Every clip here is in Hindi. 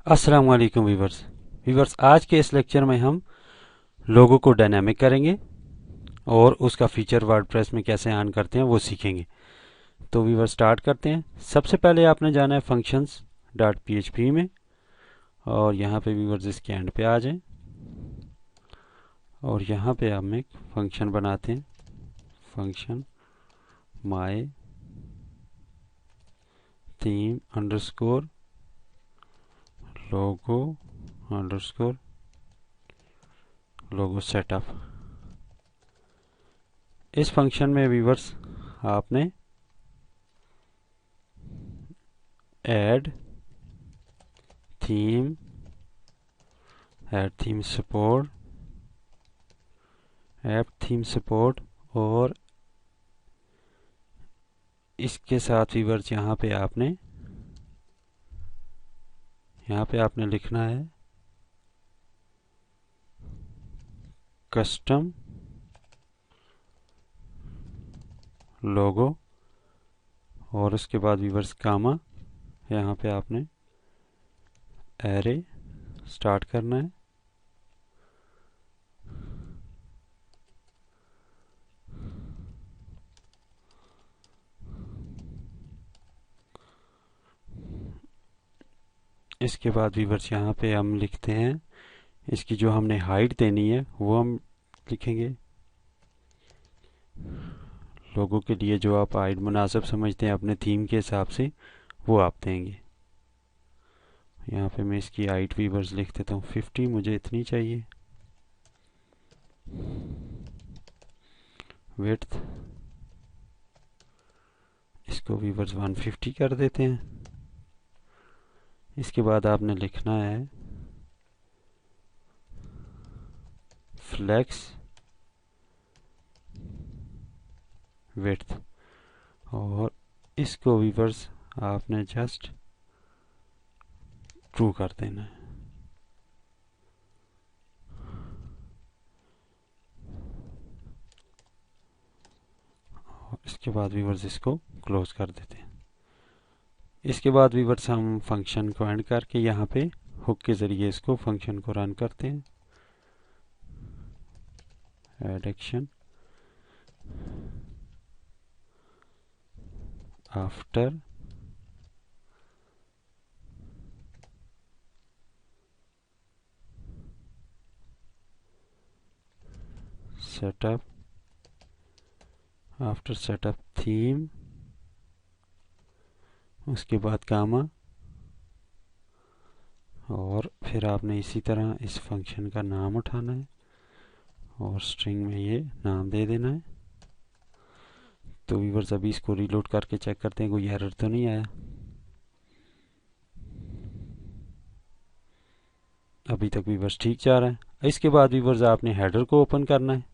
अस्सलाम वालेकुम वीवर्स आज के इस लेक्चर में हम लोगो को डायनामिक करेंगे और उसका फीचर वर्डप्रेस में कैसे ऑन करते हैं वो सीखेंगे। तो वीवर्स स्टार्ट करते हैं। सबसे पहले आपने जाना है फंक्शंस डॉट पीएचपी में और यहाँ पे वीवर्स इसके एंड पे आ जाएं और यहाँ पे हम एक फंक्शन बनाते हैं, function my theme underscore logo underscore logo setup. इस फंक्शन में वीवर्स आपने add theme support app theme support और इसके साथ वीवर्स यहाँ पे आपने लिखना है कस्टम लोगो और उसके बाद वीवर्स कामा, यहाँ पे आपने एरे स्टार्ट करना है। इसके बाद वीवर्स यहाँ पे हम लिखते हैं इसकी जो हमने हाइट देनी है वो हम लिखेंगे। लोगों के लिए जो आप हाइट मुनासिब समझते हैं अपने थीम के हिसाब से वो आप देंगे। यहाँ पे मैं इसकी हाइट वीवर्स लिख देता हूँ 50, मुझे इतनी चाहिए। विड्थ इसको वीवर्स 150 कर देते हैं। इसके बाद आपने लिखना है फ्लेक्स विड्थ और इसको वीवर्स आपने जस्ट ट्रू कर देना है। और इसके बाद वीवर्स इसको क्लोज कर देते हैं। इसके बाद वीवर्स हम फंक्शन को एंड करके यहाँ पे हुक के ज़रिए इसको फंक्शन को रन करते हैं। Add action after setup after setup theme, उसके बाद कामा और फिर आपने इसी तरह इस फंक्शन का नाम उठाना है और स्ट्रिंग में ये नाम दे देना है। तो वीवर्स अभी इसको रीलोड करके चेक करते हैं कोई एरर तो नहीं आया। अभी तक वीवर्स ठीक जा रहा है। इसके बाद वीवर्स आपने हेडर को ओपन करना है।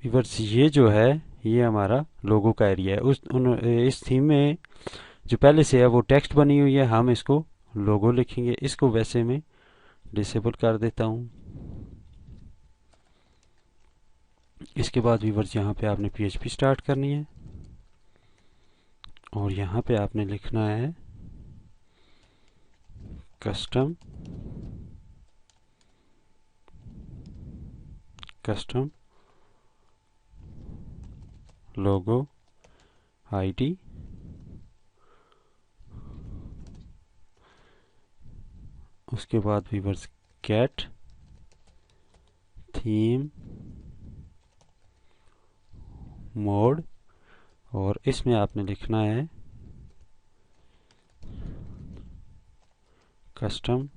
वीवर्स ये जो है ये हमारा लोगो का एरिया है। इस थीम में जो पहले से है वो टेक्स्ट बनी हुई है, हम इसको लोगो लिखेंगे। इसको वैसे मैं डिसेबल कर देता हूँ। इसके बाद वीवर्स यहाँ पे आपने पीएचपी स्टार्ट करनी है और यहाँ पे आपने लिखना है कस्टम लोगो आईडी उसके बाद वीवर्स गेट थीम मोड और इसमें आपने लिखना है कस्टम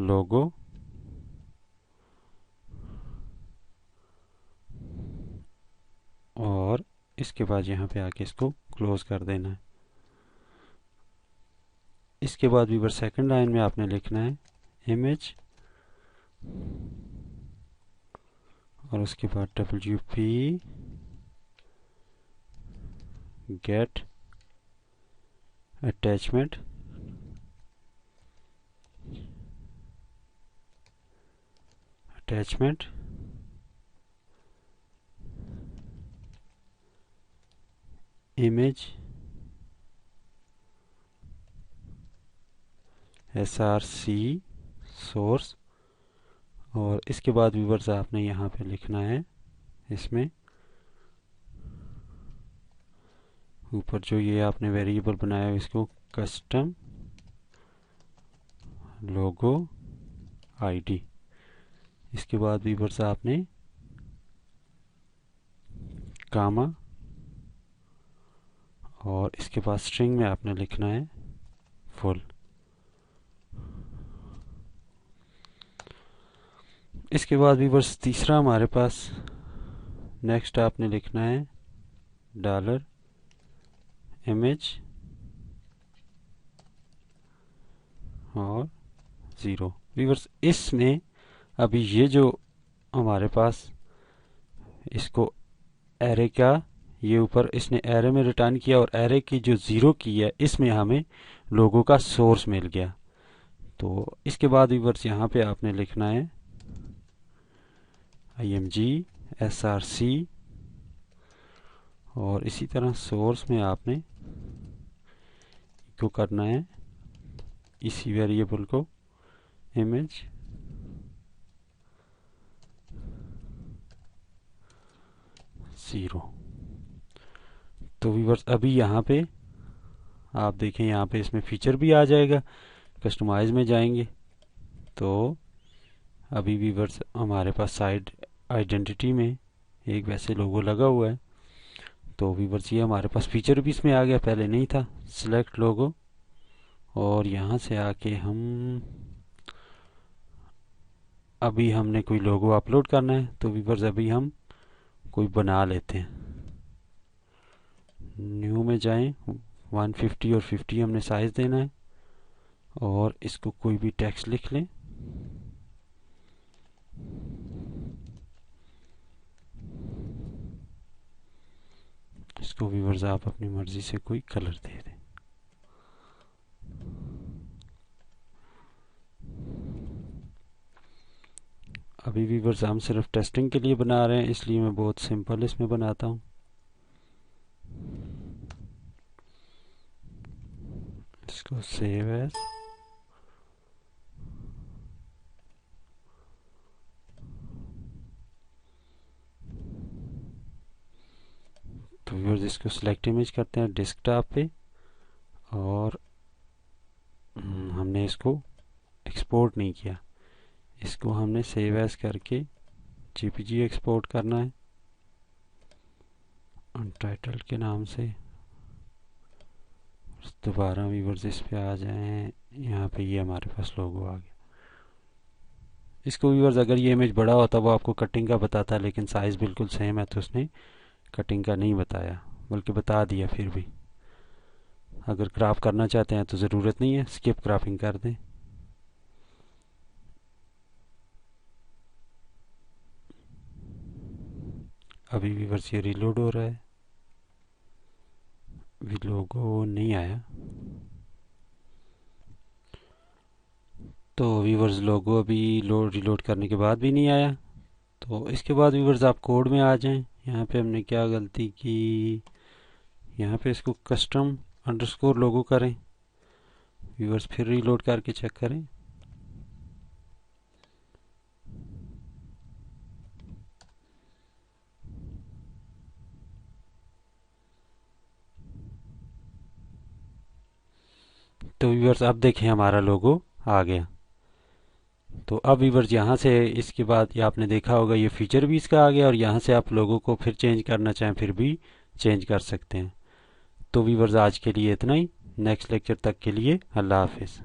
लोगो और इसके बाद यहाँ पे आके इसको क्लोज कर देना है। इसके बाद वीवर सेकंड लाइन में आपने लिखना है इमेज और उसके बाद WP get attachment image src source, और इसके बाद व्यूअर्स आपने यहाँ पे लिखना है इसमें ऊपर जो ये आपने वेरिएबल बनाया है इसको कस्टम लोगो आईडी। इसके बाद व्यूअर्स आपने कामा और इसके बाद स्ट्रिंग में आपने लिखना है फुल। इसके बाद व्यूअर्स तीसरा हमारे पास नेक्स्ट आपने लिखना है डॉलर इमेज और 0। व्यूअर्स इसमें अभी ये जो हमारे पास इसको एरे का ये ऊपर इसने एरे में रिटर्न किया और एरे की जो 0 की है इसमें हमें लोगों का सोर्स मिल गया। तो इसके बाद व्यूअर्स यहाँ पे आपने लिखना है img src और इसी तरह सोर्स में आपने को करना है इसी वेरिएबल को इमेज जीरो। तो व्यूअर्स अभी यहाँ पे आप देखें यहाँ पे इसमें फीचर भी आ जाएगा। कस्टमाइज में जाएंगे तो अभी व्यूअर्स हमारे पास साइड आइडेंटिटी में एक वैसे लोगो लगा हुआ है। तो व्यूअर्स ये हमारे पास फीचर भी इसमें आ गया, पहले नहीं था। सिलेक्ट लोगो और यहाँ से आके हम अभी हमने कोई लोगो अपलोड करना है तो व्यूअर्स अभी हम कोई बना लेते हैं। न्यू में जाएं 150 और 50 हमने साइज देना है और इसको कोई भी टेक्स्ट लिख लें। इसको व्यूअर्स आप अपनी मर्जी से कोई कलर दे दें। अभी व्यूअर्स हम सिर्फ टेस्टिंग के लिए बना रहे हैं इसलिए मैं बहुत सिंपल इसमें बनाता हूँ। इसको सेव एज तो व्यूअर्स इसको सिलेक्ट इमेज करते हैं डेस्कटॉप पे और हमने इसको एक्सपोर्ट नहीं किया, इसको हमने सेव एज करके जेपीजी एक्सपोर्ट करना है अनटाइटल्ड के नाम से। दोबारा व्यूअर्स इस पे आ जाएं, यहाँ पे ये हमारे पास लोगो आ गया। इसको व्यूअर्स अगर ये इमेज बड़ा होता वो आपको कटिंग का बताता, लेकिन साइज बिल्कुल सेम है तो उसने कटिंग का नहीं बताया बल्कि बता दिया। फिर भी अगर क्रॉप करना चाहते हैं तो ज़रूरत नहीं है, स्किप क्रॉपिंग कर दें। अभी व्यूअर्स ये रीलोड हो रहा है, भी लोगो नहीं आया। तो व्यूअर्स लोगो अभी रीलोड करने के बाद भी नहीं आया। तो इसके बाद व्यूअर्स आप कोड में आ जाएं। यहाँ पे हमने क्या गलती की, यहाँ पे इसको कस्टम अंडरस्कोर लोगो करें। व्यूअर्स फिर रीलोड करके चेक करें। तो व्यूअर्स अब देखें हमारा लोगो आ गया। तो अब व्यूअर्स यहाँ से इसके बाद ये आपने देखा होगा ये फीचर भी इसका आ गया और यहाँ से आप लोगों को फिर चेंज करना चाहें फिर भी चेंज कर सकते हैं। तो व्यूअर्स आज के लिए इतना ही। नेक्स्ट लेक्चर तक के लिए अल्लाह हाफिज़।